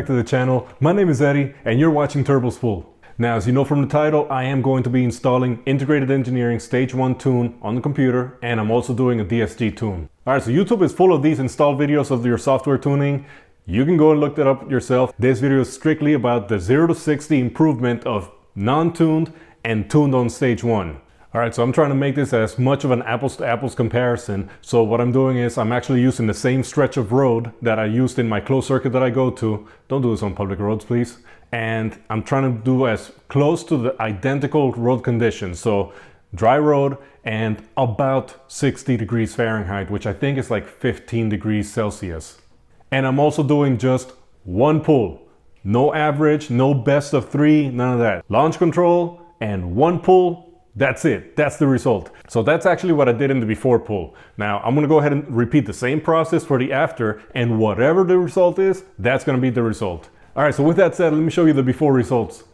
back to the channel. My name is Eddie and you're watching Turbo Spool. Now, as you know from the title, I am going to be installing Integrated Engineering Stage 1 tune on the computer, and I'm also doing a DSG tune. Alright, so YouTube is full of these installed videos of your software tuning. You can go and look that up yourself. This video is strictly about the 0 to 60 improvement of non-tuned and tuned on Stage 1. Alright, so I'm trying to make this as much of an apples to apples comparison. So what I'm doing is I'm actually using the same stretch of road that I used in my closed circuit that I go to. Don't do this on public roads, please. And I'm trying to do as close to the identical road conditions. So dry road and about 60 degrees Fahrenheit, which I think is like 15 degrees Celsius. And I'm also doing just one pull. No average, no best of 3, none of that. Launch control and one pull. That's it. That's the result. So that's actually what I did in the before pull. Now I'm going to go ahead and repeat the same process for the after, and whatever the result is, that's going to be the result. All right, so with that said, let me show you the before results.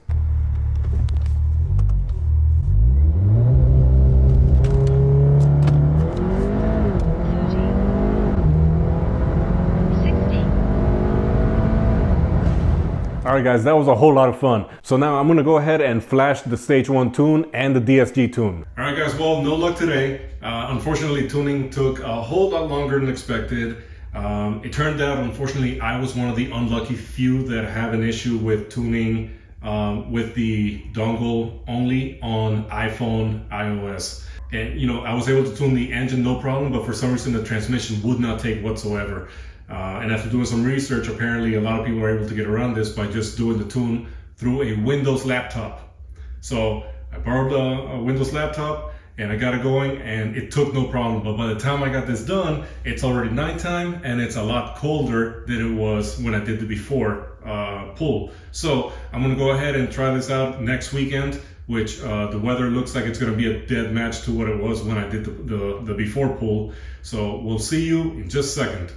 Alright guys, that was a whole lot of fun. So now I'm going to go ahead and flash the Stage 1 tune and the DSG tune. Alright guys, well, no luck today. Unfortunately, tuning took a whole lot longer than expected. It turned out, unfortunately, I was one of the unlucky few that have an issue with tuning with the dongle only on iPhone, iOS. And you know, I was able to tune the engine no problem, but for some reason the transmission would not take whatsoever. And after doing some research, apparently a lot of people were able to get around this by just doing the tune through a Windows laptop. So I borrowed a Windows laptop and I got it going, and it took no problem. But by the time I got this done, it's already nighttime and it's a lot colder than it was when I did the before pull. So I'm gonna go ahead and try this out next weekend, which the weather looks like it's gonna be a dead match to what it was when I did the before pull. So we'll see you in just a second.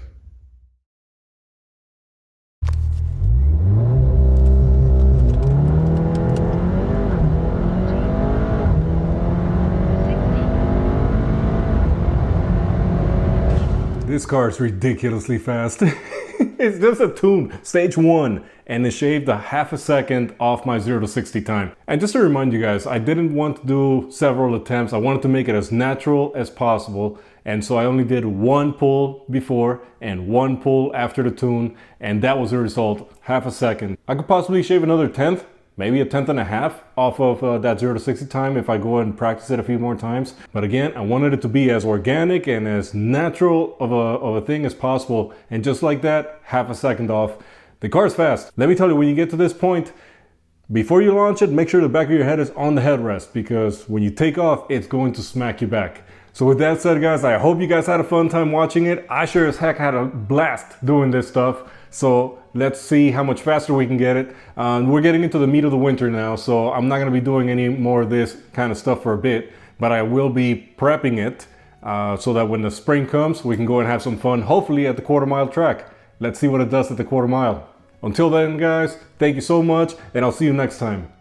This car is ridiculously fast. It's just a tune, Stage 1, and it shaved a half a second off my 0 to 60 time. And just to remind you guys, I didn't want to do several attempts. I wanted to make it as natural as possible. And so I only did one pull before and one pull after the tune, and that was the result, half a second. I could possibly shave another tenth, maybe a tenth and a half off of that 0 to 60 time if I go and practice it a few more times. But again, I wanted it to be as organic and as natural of a thing as possible. And just like that, half a second off. The car's fast. Let me tell you, when you get to this point, before you launch it, make sure the back of your head is on the headrest, because when you take off, it's going to smack you back. So with that said, guys, I hope you guys had a fun time watching it. I sure as heck had a blast doing this stuff. So let's see how much faster we can get it. We're getting into the meat of the winter now, so I'm not going to be doing any more of this kind of stuff for a bit, but I will be prepping it so that when the spring comes, we can go and have some fun, hopefully at the quarter-mile track. Let's see what it does at the quarter mile. Until then, guys, thank you so much, and I'll see you next time.